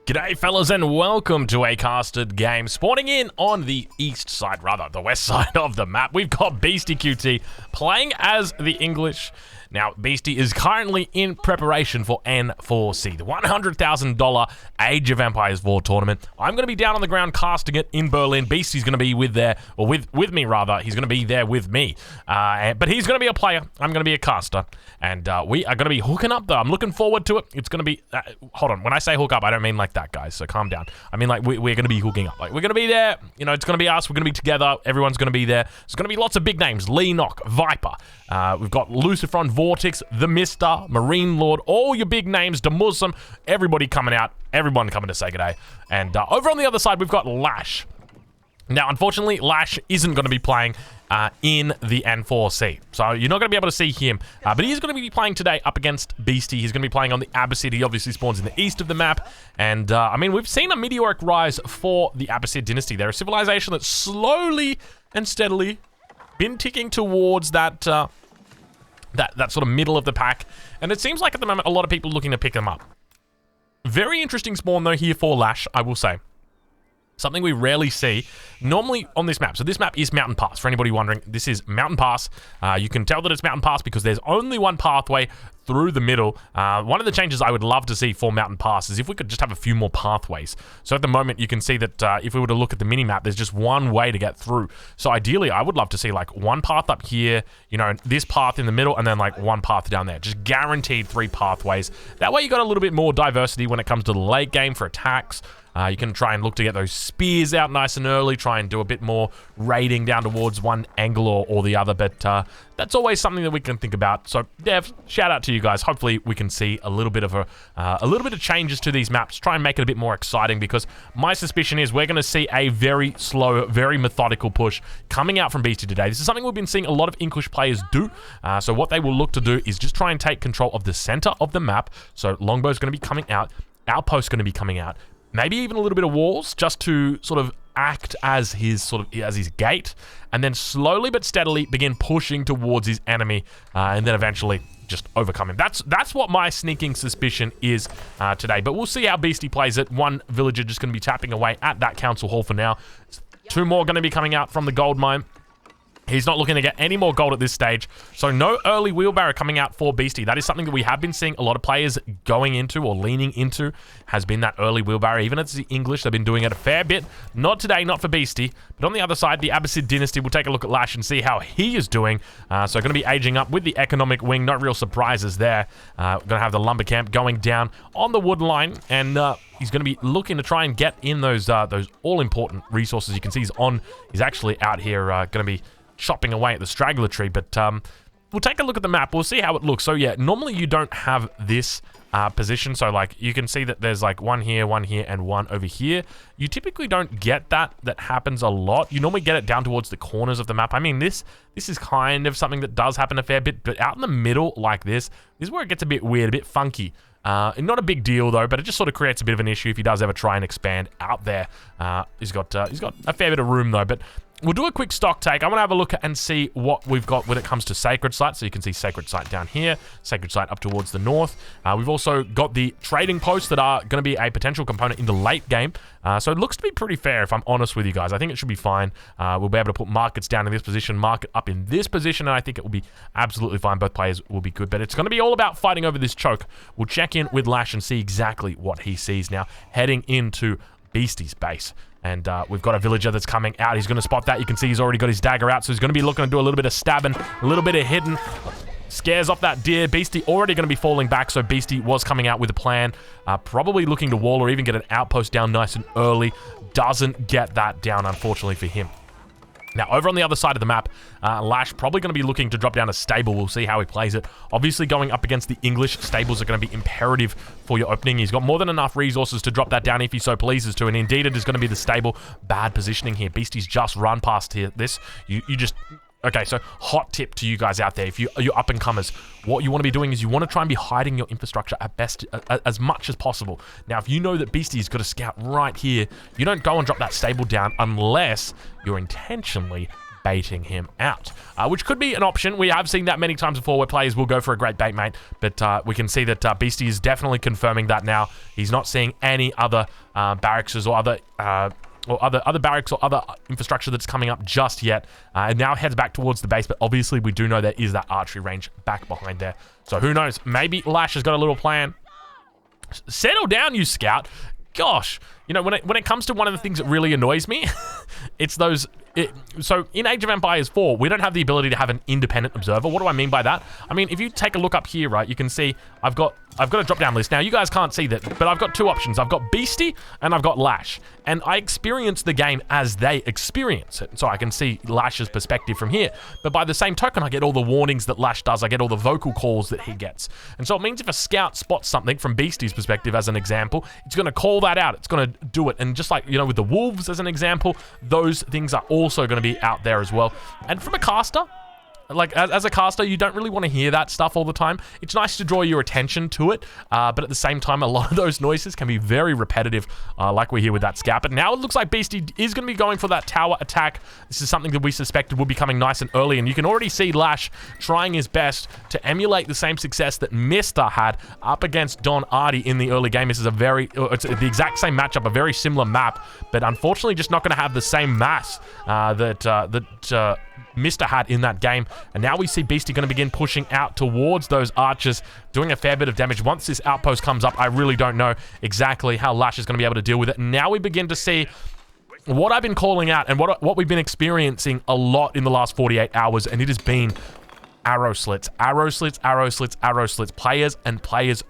G'day fellas and welcome to a casted game. Spawning in on the east side, rather the west side of the map, we've got Beastyqt playing as the English. Now, Beasty is currently in preparation for N4C, the $100,000 Age of Empires 4 tournament. I'm going to be down on the ground casting it in Berlin. Beasty's going to be with me rather. He's going to be there with me. But he's going to be a player. I'm going to be a caster. And we are going to be hooking up though. I'm looking forward to it. It's going to be, hold on. When I say hook up, I don't mean like that, guys. So calm down. I mean like we're going to be hooking up. Like we're going to be there. You know, it's going to be us. We're going to be together. Everyone's going to be there. There's going to be lots of big names. Lee Nock, Viper. We've got Lucifron, Vortex, The Mister, Marine Lord, all your big names, the Muslim, everybody coming out, everyone coming to say good day. And over on the other side, we've got Lash. Now, unfortunately, Lash isn't going to be playing in the N4C. So you're not going to be able to see him. But he is going to be playing today up against Beasty. He's going to be playing on the Beastyqt. He obviously spawns in the east of the map. And, I mean, we've seen a meteoric rise for the Beastyqt dynasty. They're a civilization that's slowly and steadily been ticking towards that that sort of middle of the pack, and it seems like at the moment a lot of people looking to pick them up. Very interesting spawn though here for Lash, I will say. Something we rarely see normally on this map. So this map is Mountain Pass. For anybody wondering, this is Mountain Pass. You can tell that it's Mountain Pass because there's only one pathway through the middle. One of the changes I would love to see for Mountain Pass is if we could just have a few more pathways. So at the moment, you can see that if we were to look at the mini-map, there's just one way to get through. So ideally, I would love to see like one path up here, you know, this path in the middle, and then like one path down there. Just guaranteed 3 pathways. That way you got a little bit more diversity when it comes to the late game for attacks. You can try and look to get those spears out nice and early, try and do a bit more raiding down towards one angle or the other, but that's always something that we can think about. So, Dev, shout out to you guys. Hopefully, we can see a little bit of changes to these maps. Try and make it a bit more exciting because my suspicion is we're going to see a very slow, very methodical push coming out from Beasty today. This is something we've been seeing a lot of English players do. So what they will look to do is just try and take control of the center of the map. So Longbow's going to be coming out, Outpost's going to be coming out. Maybe even a little bit of walls just to sort of act as his gate, and then slowly but steadily begin pushing towards his enemy, and then eventually just overcome him. That's what my sneaking suspicion is today. But we'll see how Beasty plays it. One villager just going to be tapping away at that council hall for now. 2 more going to be coming out from the gold mine. He's not looking to get any more gold at this stage. So no early wheelbarrow coming out for Beasty. That is something that we have been seeing a lot of players going into or leaning into, has been that early wheelbarrow. Even as the English, they've been doing it a fair bit. Not today, not for Beasty. But on the other side, the Beastyqt dynasty, we'll take a look at Lash and see how he is doing. So going to be aging up with the economic wing. No real surprises there. Going to have the lumber camp going down on the wood line. And he's going to be looking to try and get in those all-important resources. You can see he's actually out here going to be chopping away at the straggler tree, but we'll take a look at the map. We'll see how it looks. So yeah, normally you don't have this position. So like you can see that there's like one here, and one over here. You typically don't get that. That happens a lot. You normally get it down towards the corners of the map. I mean, this is kind of something that does happen a fair bit, but out in the middle like this is where it gets a bit weird, a bit funky. Not a big deal though, but it just sort of creates a bit of an issue if he does ever try and expand out there. He's got a fair bit of room though, but we'll do a quick stock take. I want to have a look and see what we've got when it comes to Sacred Site. So you can see Sacred Site down here, Sacred Site up towards the north. We've also got the trading posts that are going to be a potential component in the late game. So it looks to be pretty fair, if I'm honest with you guys. I think it should be fine. We'll be able to put markets down in this position, market up in this position, and I think it will be absolutely fine. Both players will be good, but it's going to be all about fighting over this choke. We'll check in with Lash and see exactly what he sees now, heading into Beasty's base. And we've got a villager that's coming out. He's going to spot that. You can see he's already got his dagger out, so he's going to be looking to do a little bit of stabbing, a little bit of hitting. Scares off that deer. Beasty already going to be falling back, so Beasty was coming out with a plan. Probably looking to wall or even get an outpost down nice and early. Doesn't get that down, unfortunately, for him. Now, over on the other side of the map, Lash probably going to be looking to drop down a stable. We'll see how he plays it. Obviously, going up against the English, stables are going to be imperative for your opening. He's got more than enough resources to drop that down if he so pleases to, and indeed it is going to be the stable. Bad positioning here. Beasty's just run past here. You just... Okay, so hot tip to you guys out there. If you're up-and-comers, what you want to be doing is you want to try and be hiding your infrastructure at best as much as possible. Now, if you know that Beasty's got a scout right here, you don't go and drop that stable down unless you're intentionally baiting him out, which could be an option. We have seen that many times before where players will go for a great bait mate, but we can see that Beasty is definitely confirming that now. He's not seeing any other barracks or other barracks or other infrastructure that's coming up just yet, and now heads back towards the base, but obviously we do know there is that archery range back behind there. So who knows? Maybe Lash has got a little plan. Settle down, you scout. Gosh, you know, when it comes to one of the things that really annoys me, it's those... So in Age of Empires 4, we don't have the ability to have an independent observer. What do I mean by that? I mean, if you take a look up here, right, you can see I've got a drop-down list. Now, you guys can't see that, but I've got two options. I've got Beasty and I've got Lash. And I experience the game as they experience it. So I can see Lash's perspective from here. But by the same token, I get all the warnings that Lash does. I get all the vocal calls that he gets. And so it means if a scout spots something from Beasty's perspective, as an example, it's going to call that out. It's going to do it. And just like, you know, with the wolves as an example, those things are also going to be out there as well. And from a caster, like as a caster, you don't really want to hear that stuff all the time. It's nice to draw your attention to it, but at the same time, a lot of those noises can be very repetitive, like we hear with that scout. But now it looks like Beasty is going to be going for that tower attack. This is something that we suspected would be coming nice and early, and you can already see Lash trying his best to emulate the same success that Mr. had up against Don Artie in the early game. This is it's the exact same matchup, a very similar map, but unfortunately just not going to have the same mass that Mr. had in that game. And now we see Beasty going to begin pushing out towards those archers, doing a fair bit of damage. Once this outpost comes up, I really don't know exactly how Lash is going to be able to deal with it. And now we begin to see what I've been calling out and what we've been experiencing a lot in the last 48 hours, and it has been arrow slits. Arrow slits, arrow slits, arrow slits. Players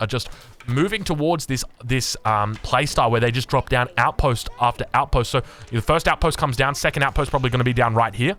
are just moving towards this playstyle where they just drop down outpost after outpost. So the first outpost comes down, second outpost probably going to be down right here.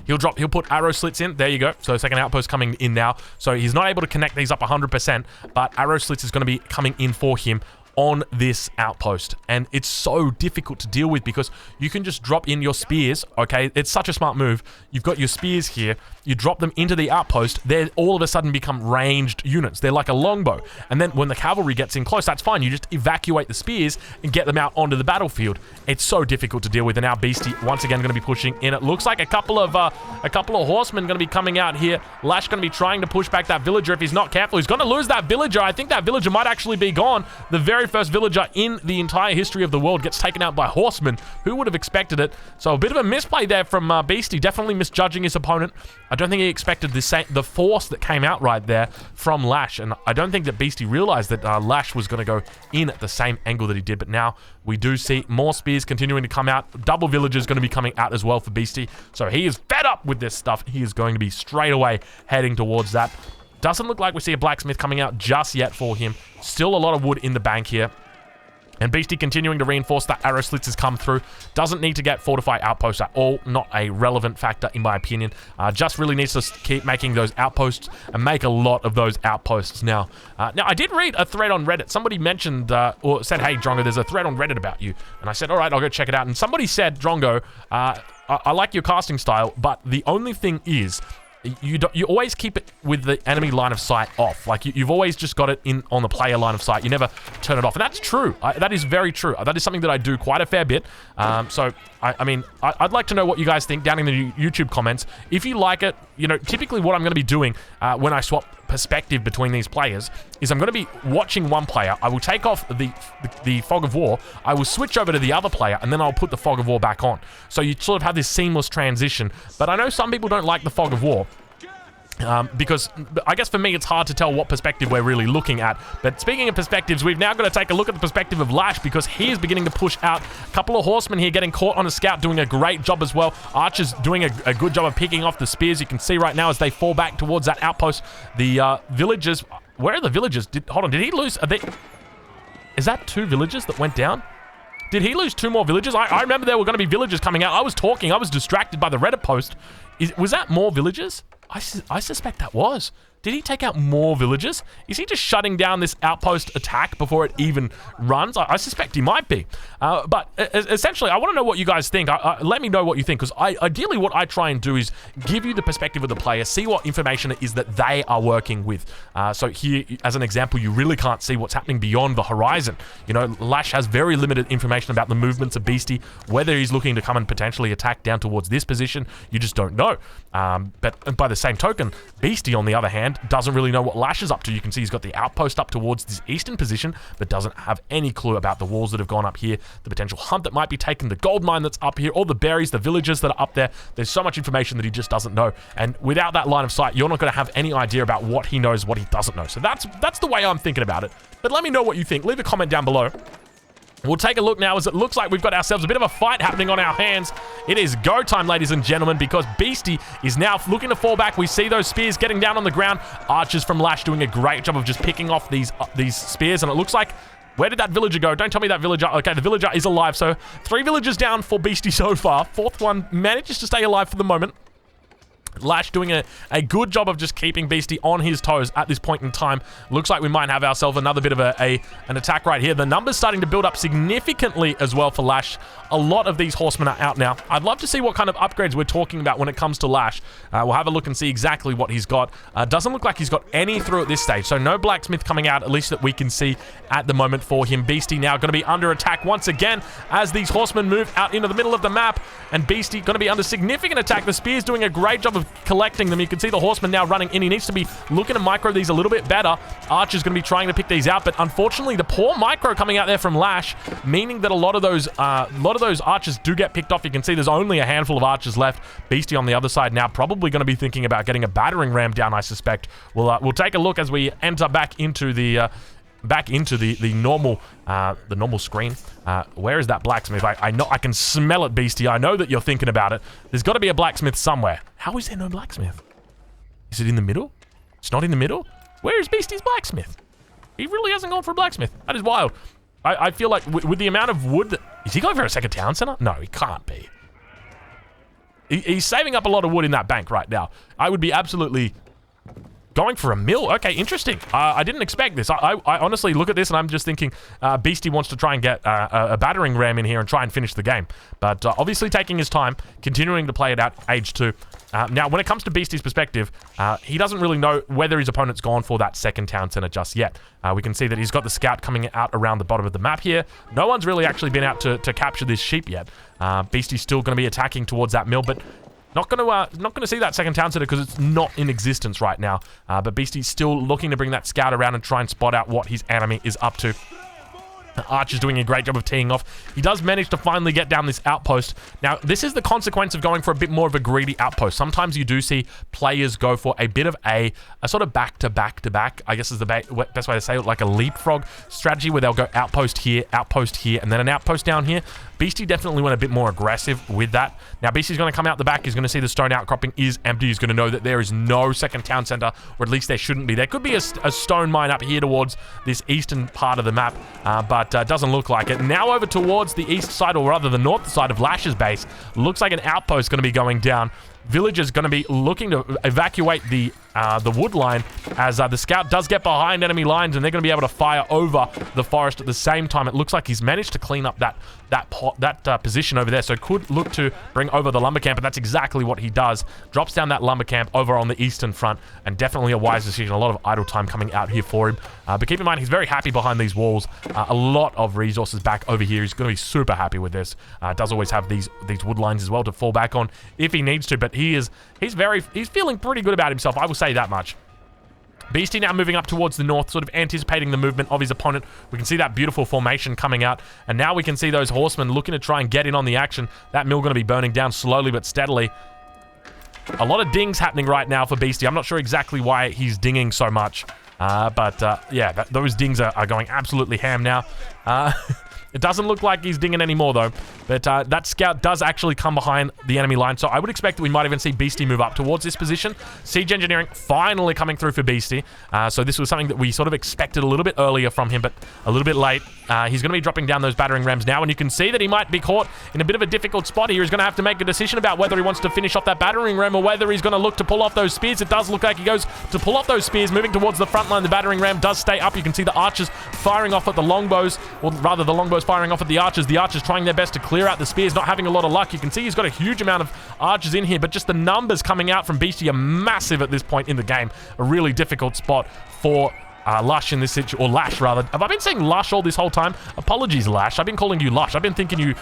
He'll put arrow slits in. There you go. So second outpost coming in now. So he's not able to connect these up 100%, but arrow slits is going to be coming in for him on this outpost, and it's so difficult to deal with because you can just drop in your spears. Okay, it's such a smart move. You've got your spears here, you drop them into the outpost, they all of a sudden become ranged units. They're like a longbow, and then when the cavalry gets in close, that's fine, you just evacuate the spears and get them out onto the battlefield. It's so difficult to deal with, and now Beasty once again going to be pushing in. It looks like a couple of horsemen going to be coming out here. Lash going to be trying to push back that villager. If he's not careful, he's going to lose that villager. I think that villager might actually be gone. The very first villager in the entire history of the world gets taken out by horsemen. Who would have expected it? So a bit of a misplay there from Beasty, definitely misjudging his opponent. I don't think he expected the force that came out right there from Lash, and I don't think that Beasty realized that Lash was going to go in at the same angle that he did. But now we do see more spears continuing to come out. Double villagers going to be coming out as well for Beasty. So he is fed up with this stuff. He is going to be straight away heading towards that. Doesn't look like we see a blacksmith coming out just yet for him. Still a lot of wood in the bank here. And Beasty continuing to reinforce that arrow slits has come through. Doesn't need to get fortified outposts at all. Not a relevant factor in my opinion. Just really needs to keep making those outposts and make a lot of those outposts now. Now, I did read a thread on Reddit. Somebody mentioned or said, hey, Drongo, there's a thread on Reddit about you. And I said, all right, I'll go check it out. And somebody said, Drongo, I like your casting style, but the only thing is, you always keep it with the enemy line of sight off. Like, you've always just got it in on the player line of sight. You never turn it off. And that's true. That is very true. That is something that I do quite a fair bit. So, I mean, I'd like to know what you guys think down in the YouTube comments. If you like it, you know, typically what I'm going to be doing when I swap perspective between these players is I'm going to be watching one player. I will take off the fog of war. I will switch over to the other player, and then I'll put the fog of war back on. So you sort of have this seamless transition. But I know some people don't like the fog of war. Because I guess for me it's hard to tell what perspective we're really looking at. But speaking of perspectives, we've now got to take a look at the perspective of Lash, because he is beginning to push out. A couple of horsemen here getting caught on a scout, doing a great job as well. Archers doing a good job of picking off the spears. You can see right now as they fall back towards that outpost. The villagers, where are the villagers? Hold on, did he lose? Is that 2 villagers that went down? Did he lose 2 more villagers? I remember there were going to be villagers coming out. I was talking. I was distracted by the Reddit post. Was that more villagers? I suspect that was. Did he take out more villagers? Is he just shutting down this outpost attack before it even runs? I suspect he might be. But essentially, I want to know what you guys think. Let me know what you think, because ideally what I try and do is give you the perspective of the player, see what information it is that they are working with. So here, as an example, you really can't see what's happening beyond the horizon. You know, Lash has very limited information about the movements of Beasty, whether he's looking to come and potentially attack down towards this position, you just don't know. But by the same token, Beasty, on the other hand, doesn't really know what Lash is up to. You can see he's got the outpost up towards this eastern position, but doesn't have any clue about the walls that have gone up here, the potential hunt that might be taken, the gold mine that's up here, all the berries, the villagers that are up there. There's so much information that he just doesn't know. And without that line of sight, you're not going to have any idea about what he knows, what he doesn't know. So that's the way I'm thinking about it. But let me know what you think. Leave a comment down below. We'll take a look now, as it looks like we've got ourselves a bit of a fight happening on our hands. It is go time, ladies and gentlemen, because Beasty is now looking to fall back. We see those spears getting down on the ground. Archers from Lash doing a great job of just picking off these spears, and it looks like... Where did that villager go? Don't tell me that villager... Okay, the villager is alive, so 3 villagers down for Beasty so far. 4th one manages to stay alive for the moment. Lash doing a good job of just keeping Beasty on his toes at this point in time. Looks like we might have ourselves another bit of an attack right here. The numbers starting to build up significantly as well for Lash. A lot of these horsemen are out now. I'd love to see what kind of upgrades we're talking about when it comes to Lash. We'll have a look and see exactly what he's got. Doesn't look like he's got any through at this stage, so no blacksmith coming out, at least that we can see at the moment for him. Beasty now going to be under attack once again as these horsemen move out into the middle of the map, and Beasty going to be under significant attack. The spear's doing a great job of collecting them. You can see the horseman now running in. He needs to be looking to micro these a little bit better. Archer's going to be trying to pick these out, but unfortunately the poor micro coming out there from Lash, meaning that a lot of those archers do get picked off. You can see there's only a handful of archers left. Beasty on the other side now probably going to be thinking about getting a battering ram down, I suspect. We'll take a look as we enter back into the normal screen. Where is that blacksmith? I know, I can smell it, Beasty. I know that you're thinking about it. There's got to be a blacksmith somewhere. How is there no blacksmith? Is it in the middle? It's not in the middle? Where is Beasty's blacksmith? He really hasn't gone for a blacksmith. That is wild. I feel like with the amount of wood... Is he going for a second town center? No, he can't be. He's saving up a lot of wood in that bank right now. I would be absolutely... Going for a mill? Okay, interesting. I didn't expect this. I honestly look at this and I'm just thinking Beasty wants to try and get a battering ram in here and try and finish the game. But obviously taking his time, continuing to play it out age 2. Now, when it comes to Beasty's perspective, he doesn't really know whether his opponent's gone for that second town center just yet. We can see that he's got the scout coming out around the bottom of the map here. No one's really actually been out to capture this sheep yet. Beasty's still going to be attacking towards that mill, but... Not gonna see that second town center because it's not in existence right now. But Beasty's still looking to bring that scout around and try and spot out what his enemy is up to. Archer's doing a great job of teeing off. He does manage to finally get down this outpost. Now, this is the consequence of going for a bit more of a greedy outpost. Sometimes you do see players go for a bit of a sort of back-to-back, I guess is the best way to say it, like a leapfrog strategy where they'll go outpost here, and then an outpost down here. Beasty definitely went a bit more aggressive with that. Now, Beasty's going to come out the back. He's going to see the stone outcropping is empty. He's going to know that there is no second town center, or at least there shouldn't be. There could be a stone mine up here towards this eastern part of the map, but doesn't look like it. Now over towards the east side, or rather the north side of Lash's base, looks like an outpost going to be going down. Villagers going to be looking to evacuate the wood line as the scout does get behind enemy lines, and they're going to be able to fire over the forest at the same time. It looks like he's managed to clean up that position over there, so could look to bring over the lumber camp, and that's exactly what he does. Drops down that lumber camp over on the eastern front, and definitely a wise decision. A lot of idle time coming out here for him. But keep in mind, he's very happy behind these walls. A lot of resources back over here. He's going to be super happy with this. Does always have these wood lines as well to fall back on if he needs to, but he's feeling pretty good about himself, I will say that much. Beasty now moving up towards the north, sort of anticipating the movement of his opponent. We can see that beautiful formation coming out, and now we can see those horsemen looking to try and get in on the action. That mill going to be burning down slowly but steadily. A lot of dings happening right now for Beasty. I'm not sure exactly why he's dinging so much, but yeah, those dings are going absolutely ham now. It doesn't look like he's dinging anymore, though. But that scout does actually come behind the enemy line, so I would expect that we might even see Beasty move up towards this position. Siege Engineering finally coming through for Beasty. So this was something that we sort of expected a little bit earlier from him, but a little bit late. He's going to be dropping down those battering rams now, and you can see that he might be caught in a bit of a difficult spot here. He's going to have to make a decision about whether he wants to finish off that battering ram or whether he's going to look to pull off those spears. It does look like he goes to pull off those spears, moving towards the front line. The battering ram does stay up. You can see the archers firing off at the longbows, or rather the longbows firing off at the archers. The archers trying their best to clear out the spears, not having a lot of luck. You can see he's got a huge amount of archers in here, but just the numbers coming out from Beasty are massive at this point in the game. A really difficult spot for Lush in this situation, or Lash rather. Have I been saying Lush all this whole time? Apologies, Lash. I've been calling you Lush. I've been thinking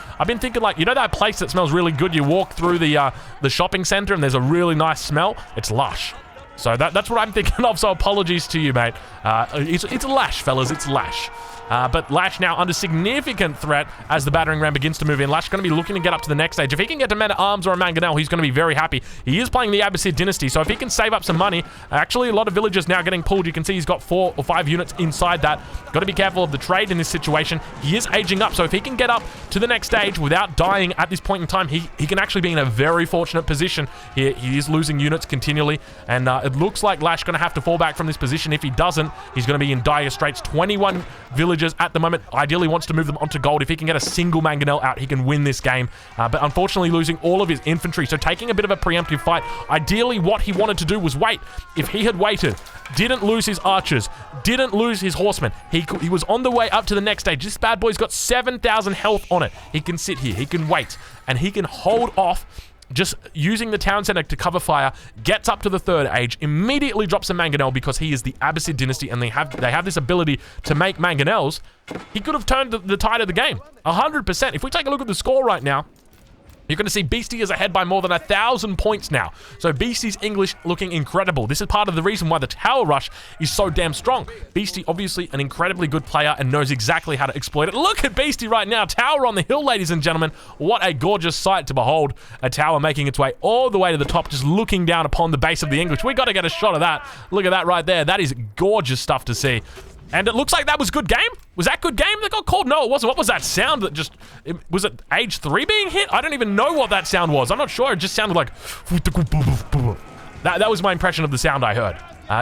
like, you know that place that smells really good? You walk through the shopping center and there's a really nice smell? It's Lush. So that's what I'm thinking of, so apologies to you, mate. It's Lash, fellas. It's Lash. But Lash now under significant threat as the battering ram begins to move in. Lash is going to be looking to get up to the next stage. If he can get to Men-at-Arms or a Mangonel, he's going to be very happy. He is playing the Beastyqt Dynasty, so if he can save up some money, actually a lot of villagers now getting pulled. You can see he's got 4 or 5 units inside that. Got to be careful of the trade in this situation. He is aging up, so if he can get up to the next stage without dying at this point in time, he can actually be in a very fortunate position here. He is losing units continually, and it looks like Lash is going to have to fall back from this position. If he doesn't, he's going to be in dire straits. 21 villagers at the moment. Ideally wants to move them onto gold. If he can get a single Mangonel out, he can win this game. But unfortunately losing all of his infantry, so taking a bit of a preemptive fight. Ideally what he wanted to do was wait. If he had waited, didn't lose his archers, didn't lose his horsemen, he was on the way up to the next stage. This bad boy's got 7,000 health on it. He can sit here, he can wait, and he can hold off just using the town center to cover fire, gets up to the 3rd age, immediately drops a Mangonel because he is the Beastyqt Dynasty and they have this ability to make Mangonels. He could have turned the tide of the game 100%. If we take a look at the score right now, you're going to see Beasty is ahead by more than 1,000 points now. So Beasty's English looking incredible. This is part of the reason why the tower rush is so damn strong. Beasty, obviously an incredibly good player and knows exactly how to exploit it. Look at Beasty right now. Tower on the hill, ladies and gentlemen. What a gorgeous sight to behold. A tower making its way all the way to the top, just looking down upon the base of the English. We got to get a shot of that. Look at that right there. That is gorgeous stuff to see. And it looks like that was good game. Was that good game that got called? No, it wasn't. What was that sound that just... was it age 3 being hit? I don't even know what that sound was. I'm not sure. It just sounded like... That was my impression of the sound I heard.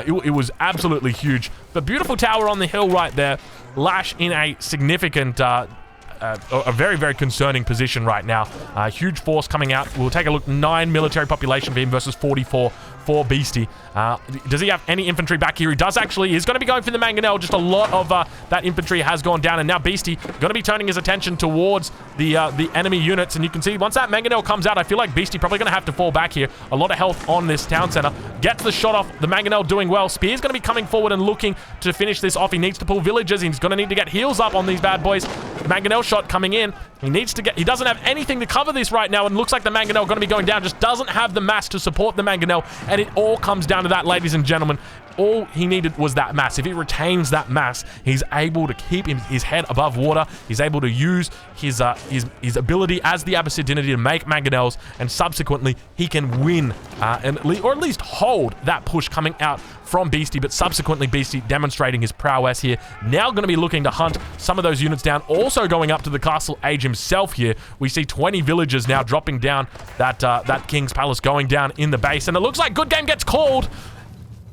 It was absolutely huge. But beautiful tower on the hill right there. Lash in a significant... a very, very concerning position right now. Huge force coming out. We'll take a look. 9 military population beam versus 44 for Beasty. Does he have any infantry back here? He does actually. He's going to be going for the Mangonel. Just a lot of that infantry has gone down, and now Beasty going to be turning his attention towards the enemy units. And you can see once that Mangonel comes out, I feel like Beasty probably going to have to fall back here. A lot of health on this town center. Gets the shot off. The Mangonel doing well. Spear's going to be coming forward and looking to finish this off. He needs to pull villagers. He's going to need to get heals up on these bad boys. Mangonel shot coming in. He needs to get... He doesn't have anything to cover this right now, and looks like the Mangonel going to be going down. Just doesn't have the mass to support the Mangonel, and it all comes down to that, ladies and gentlemen. All he needed was that mass. If he retains that mass, he's able to keep his head above water. He's able to use his ability as the Beastyqt Dynasty to make Mangonels, and subsequently he can win or at least hold that push coming out from Beasty. But subsequently Beasty demonstrating his prowess here. Now going to be looking to hunt some of those units down. Also going up to the castle age himself here. We see 20 villagers now dropping down that King's Palace, going down in the base, and it looks like good game gets called.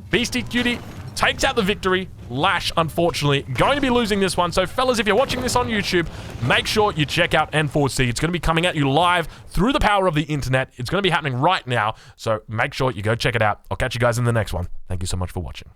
Beastyqt takes out the victory. Lash, unfortunately, going to be losing this one. So, fellas, if you're watching this on YouTube, make sure you check out N4C. It's going to be coming at you live through the power of the internet. It's going to be happening right now. So, make sure you go check it out. I'll catch you guys in the next one. Thank you so much for watching.